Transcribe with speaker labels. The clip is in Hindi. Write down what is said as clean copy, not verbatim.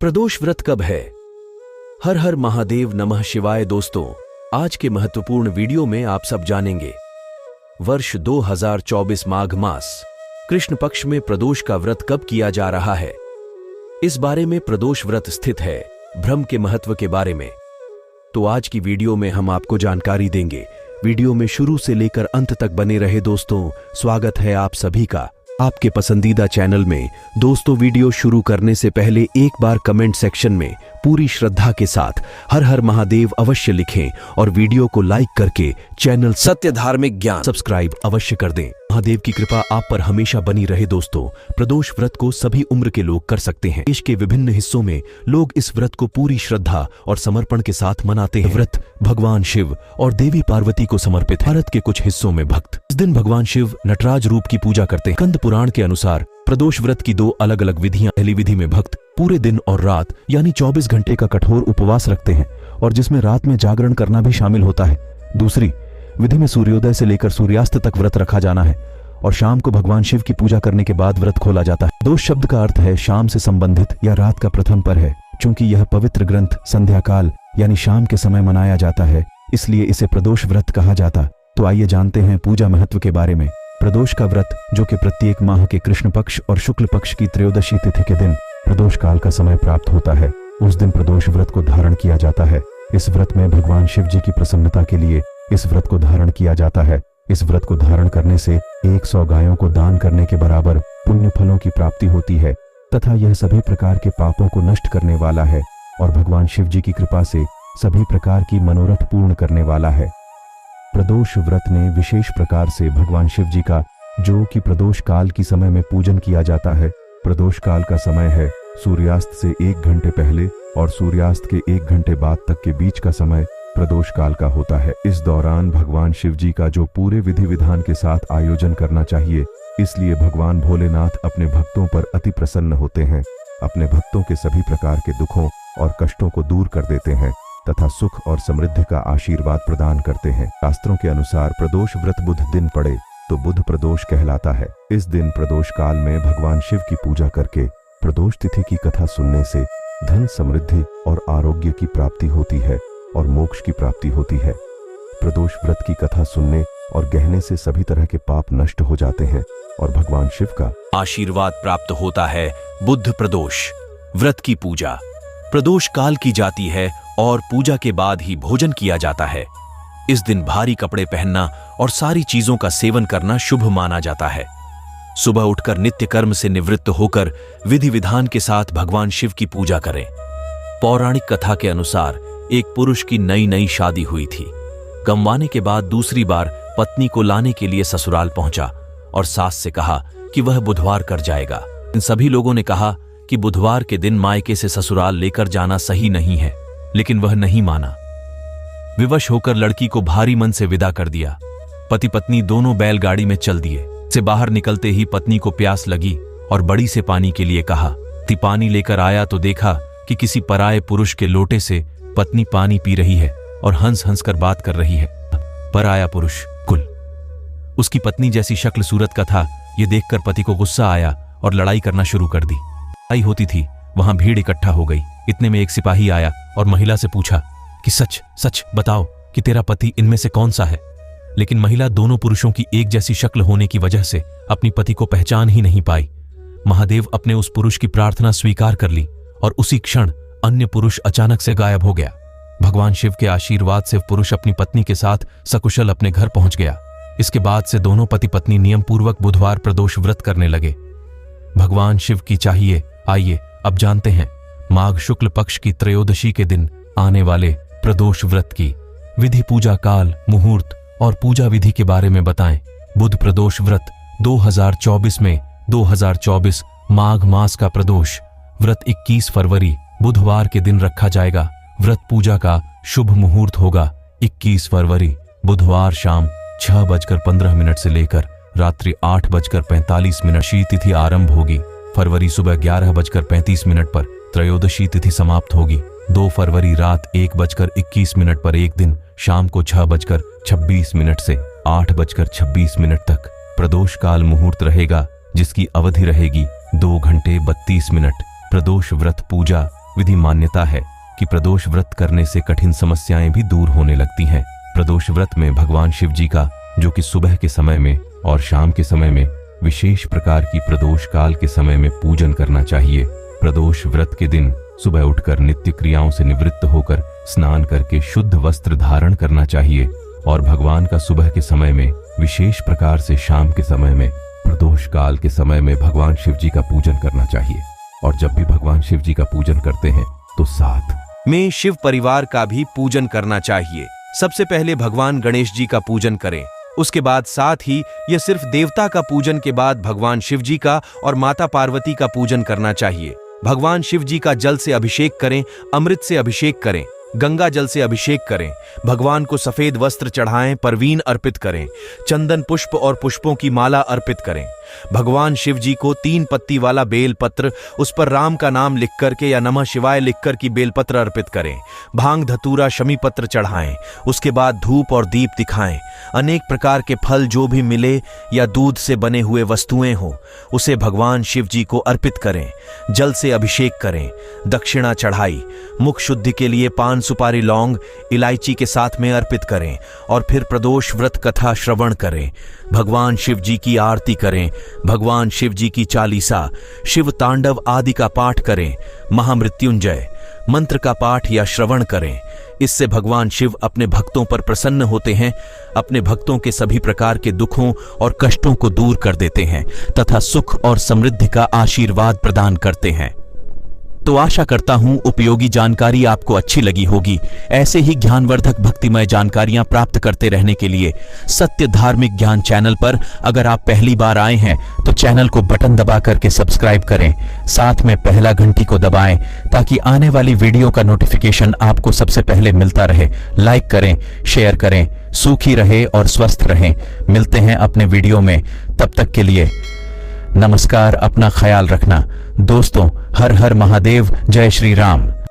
Speaker 1: प्रदोष व्रत कब है? हर हर महादेव नमः शिवाय। दोस्तों, आज के महत्वपूर्ण वीडियो में आप सब जानेंगे वर्ष 2024 माघ मास कृष्ण पक्ष में प्रदोष का व्रत कब किया जा रहा है, इस बारे में प्रदोष व्रत स्थित है, ब्रह्म के महत्व के बारे में। तो आज की वीडियो में हम आपको जानकारी देंगे। वीडियो में शुरू से लेकर अंत तक बने रहे। दोस्तों, स्वागत है आप सभी का आपके पसंदीदा चैनल में। दोस्तों, वीडियो शुरू करने से पहले एक बार कमेंट सेक्शन में पूरी श्रद्धा के साथ हर हर महादेव अवश्य लिखें और वीडियो को लाइक करके चैनल सत्य धार्मिक ज्ञान सब्सक्राइब अवश्य कर दें। महादेव की कृपा आप पर हमेशा बनी रहे। दोस्तों, प्रदोष व्रत को सभी उम्र के लोग कर सकते हैं। देश के विभिन्न हिस्सों में लोग इस व्रत को पूरी श्रद्धा और समर्पण के साथ मनाते हैं। व्रत भगवान शिव और देवी पार्वती को समर्पित है। भारत के कुछ हिस्सों में भक्त इस दिन भगवान शिव नटराज रूप की पूजा करते हैं। स्कंद पुराण के अनुसार प्रदोष व्रत की दो अलग अलग विधियां। पहली विधि में भक्त पूरे दिन और रात यानी 24 घंटे का कठोर उपवास रखते हैं और जिसमें रात में जागरण करना भी शामिल होता है। दूसरी विधि में सूर्योदय से लेकर सूर्यास्त तक व्रत रखा जाना है और शाम को भगवान शिव की पूजा करने के बाद व्रत खोला जाता है। प्रदोष शब्द का अर्थ है शाम से संबंधित या रात का प्रथम पर है। चूंकि यह पवित्र ग्रंथ संध्या काल यानी शाम के समय मनाया जाता है, इसलिए इसे प्रदोष व्रत कहा जाता। तो आइए जानते हैं पूजा महत्व के बारे में। प्रदोष का व्रत, जो कि प्रत्येक माह के कृष्ण पक्ष और शुक्ल पक्ष की त्रयोदशी तिथि के दिन प्रदोष काल का समय प्राप्त होता है, उस दिन प्रदोष व्रत को धारण किया जाता है। इस व्रत में भगवान शिव जी की प्रसन्नता के लिए इस व्रत को धारण किया जाता है। इस व्रत को धारण करने से 100 गायों को दान करने के बराबर पुण्य फलों की प्राप्ति होती है तथा यह सभी प्रकार के पापों को नष्ट करने वाला है और भगवान शिव जी की कृपा से सभी प्रकार की मनोरथ पूर्ण करने वाला है। प्रदोष व्रत ने विशेष प्रकार से भगवान शिव जी का, जो कि प्रदोष काल की समय में पूजन किया जाता है। प्रदोष काल का समय है सूर्यास्त से 1 घंटे पहले और सूर्यास्त के 1 घंटे बाद तक के बीच का समय प्रदोष काल का होता है। इस दौरान भगवान शिव जी का जो पूरे विधि विधान के साथ आयोजन करना चाहिए, इसलिए भगवान भोलेनाथ अपने भक्तों पर अति प्रसन्न होते हैं। अपने भक्तों के सभी प्रकार के दुखों और कष्टों को दूर कर देते हैं तथा सुख और समृद्धि का आशीर्वाद प्रदान करते हैं। शास्त्रों के अनुसार प्रदोष व्रत बुध दिन पड़े तो बुध प्रदोष कहलाता है। इस दिन प्रदोष काल में भगवान शिव की पूजा करके प्रदोष तिथि की कथा सुनने से धन समृद्धि और आरोग्य की प्राप्ति होती है और मोक्ष की प्राप्ति होती है। प्रदोष व्रत की कथा सुनने और गहने से सभी तरह के पाप नष्ट हो जाते हैं और भगवान शिव का आशीर्वाद प्राप्त होता है। बुध प्रदोष व्रत की पूजा प्रदोष काल की जाती है और पूजा के बाद ही भोजन किया जाता है। इस दिन भारी कपड़े पहनना और सारी चीजों का सेवन करना शुभ माना जाता है। सुबह उठकर नित्य कर्म से निवृत्त होकर विधि विधान के साथ भगवान शिव की पूजा करें। पौराणिक कथा के अनुसार एक पुरुष की नई शादी हुई थी। गंवाने के बाद दूसरी बार पत्नी को लाने के लिए ससुराल पहुंचा और सास से कहा कि वह बुधवार कर जाएगा। इन सभी लोगों ने कहा कि बुधवार के दिन मायके से ससुराल लेकर जाना सही नहीं है, लेकिन वह नहीं माना। विवश होकर लड़की को भारी मन से विदा कर दिया। पति पत्नी दोनों बैलगाड़ी में चल दिए। से बाहर निकलते ही पत्नी को प्यास लगी और बड़ी से पानी के लिए कहा। पानी लेकर आया तो देखा कि किसी पराये पुरुष के लोटे से पत्नी पानी पी रही है और हंस हंस कर बात कर रही है। पराया पुरुष कुल उसकी पत्नी जैसी शक्ल सूरत का था। यह देखकर पति को गुस्सा आया और लड़ाई करना शुरू कर दी। लड़ाई होती थी, वहां भीड़ इकट्ठा हो गई। इतने में एक सिपाही आया और महिला से पूछा कि सच सच बताओ कि तेरा पति इनमें से कौन सा है। लेकिन महिला दोनों पुरुषों की एक जैसी शक्ल होने की वजह से अपनी पति को पहचान ही नहीं पाई। महादेव अपने उस पुरुष की प्रार्थना स्वीकार कर ली और उसी क्षण अन्य पुरुष अचानक से गायब हो गया। भगवान शिव के आशीर्वाद से पुरुष अपनी पत्नी के साथ सकुशल अपने घर पहुंच गया। इसके बाद से दोनों पति पत्नी नियम पूर्वक बुधवार प्रदोष व्रत करने लगे। भगवान शिव की चाहिए। आइए अब जानते हैं माघ शुक्ल पक्ष की त्रयोदशी के दिन आने वाले प्रदोष व्रत की विधि, पूजा काल, मुहूर्त और पूजा विधि के बारे में बताएं। बुध प्रदोष व्रत 2024 में 2024 माघ मास का प्रदोष व्रत 21 फरवरी बुधवार के दिन रखा जाएगा। व्रत पूजा का शुभ मुहूर्त होगा 21 फरवरी बुधवार शाम 6:15 से लेकर रात्रि 8:45 शी तिथि आरंभ होगी। फरवरी सुबह 11:35 पर त्रयोदशी तिथि समाप्त होगी। 2 फरवरी रात 1:21 पर एक दिन शाम को 6:26 से 8:26 तक प्रदोष काल मुहूर्त रहेगा, जिसकी अवधि रहेगी 2 घंटे 32 मिनट। प्रदोष व्रत पूजा विधि मान्यता है कि प्रदोष व्रत करने से कठिन समस्याएं भी दूर होने लगती हैं। प्रदोष व्रत में भगवान शिव जी का, जो कि सुबह के समय में और शाम के समय में विशेष प्रकार की प्रदोष काल के समय में पूजन करना चाहिए। प्रदोष व्रत के दिन सुबह उठकर नित्य क्रियाओं से निवृत्त होकर स्नान करके शुद्ध वस्त्र धारण करना चाहिए और भगवान का सुबह के समय में विशेष प्रकार से शाम के समय में प्रदोष काल के समय में भगवान शिव जी का पूजन करना चाहिए। और जब भी भगवान शिव जी का पूजन करते हैं तो साथ में शिव परिवार का भी पूजन करना चाहिए। सबसे पहले भगवान गणेश जी का पूजन करें, उसके बाद साथ ही यह सिर्फ देवता का पूजन के बाद भगवान शिव जी का और माता पार्वती का पूजन करना चाहिए। भगवान शिव जी का जल से अभिषेक करें, अमृत से अभिषेक करें, गंगा जल से अभिषेक करें, भगवान को सफेद वस्त्र चढ़ाएं, परवीन अर्पित करें, चंदन पुष्प और पुष्पों की माला अर्पित करें। भगवान शिव जी को 3 पत्ती वाला बेलपत्र, उस पर राम का नाम लिख करके या नमः शिवाय लिखकर की बेलपत्र अर्पित करें। भांग धतूरा शमी पत्र चढ़ाएं, उसके बाद धूप और दीप दिखाएं। अनेक प्रकार के फल जो भी मिले या दूध से बने हुए वस्तुएं हो उसे भगवान शिव जी को अर्पित करें। जल से अभिषेक करें, दक्षिणा चढ़ाई, मुख शुद्धि के लिए पान सुपारी लौंग इलायची के साथ में अर्पित करें और फिर प्रदोष व्रत कथा श्रवण करें। भगवान शिव जी की आरती करें, भगवान शिव जी की चालीसा, शिव तांडव आदि का पाठ करें, महामृत्युंजय मंत्र का पाठ या श्रवण करें। इससे भगवान शिव अपने भक्तों पर प्रसन्न होते हैं, अपने भक्तों के सभी प्रकार के दुखों और कष्टों को दूर कर देते हैं तथा सुख और समृद्धि का आशीर्वाद प्रदान करते हैं। तो आशा करता हूं उपयोगी जानकारी आपको अच्छी लगी होगी। ऐसे ही ज्ञानवर्धक भक्तिमय जानकारियां प्राप्त करते रहने के लिए सत्य धार्मिक ज्ञान चैनल पर अगर आप पहली बार आए हैं तो चैनल को बटन दबा करके सब्सक्राइब करें, साथ में पहला घंटी को दबाएं ताकि आने वाली वीडियो का नोटिफिकेशन आपको सबसे पहले मिलता रहे। लाइक करें, शेयर करें, सुखी रहे और स्वस्थ रहें। मिलते हैं अपने वीडियो में, तब तक के लिए नमस्कार। अपना ख्याल रखना दोस्तों। हर हर महादेव, जय श्री राम।